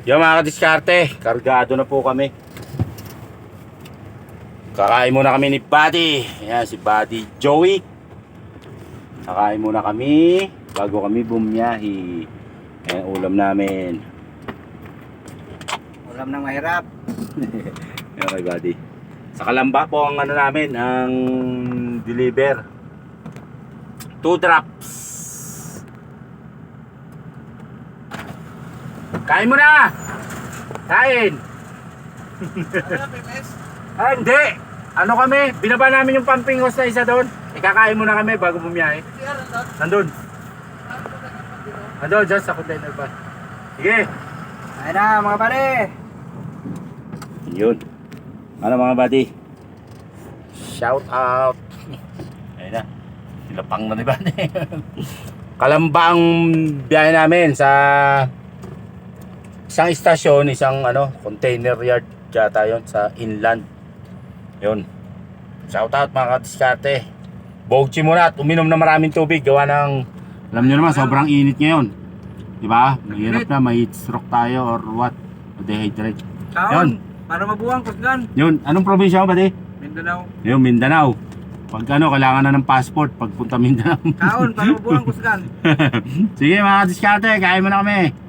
Yung mga kadiskarte, kargado na po kami. Kakain muna kami ni Buddy. Ayan, si Buddy Joey. Kakain muna kami bago kami bumiyahi. Ayan, ulam namin. Ulam ng mahirap. Ayan kay Buddy. Sa Kalamba po ang ano namin, ang deliver. 2 drops. Kain mo na! Kain! Ah, hindi! Ano kami? Binaba namin yung pumping hose na isa doon. Ikakain muna kami bago bumiyahe. Nandun. Nandun, dyan sa container pa. Sige! Ayun na mga pare. Yun. Ano mga buddy? Shout out! Ayun na. Silapang na diba? Kalamba ang biyahe namin sa isang istasyon, isang ano, container yard yata yun sa inland. Yun. Shout out mga kadiskarte. Bogchi muna at uminom na maraming tubig. Gawa ng, alam nyo naman, sobrang init ngayon. Diba? Mahirap na, may heat stroke tayo or what? O dehydrate. Yun. Kaon. Para mabuang kusgan. Yun. Anong probinsya mo ba di? Mindanao. Yung Mindanao. Pag ano, kailangan na ng passport pagpunta Mindanao. Kaon para mabuang kusgan. Sige mga kadiskarte, kain mo na kami.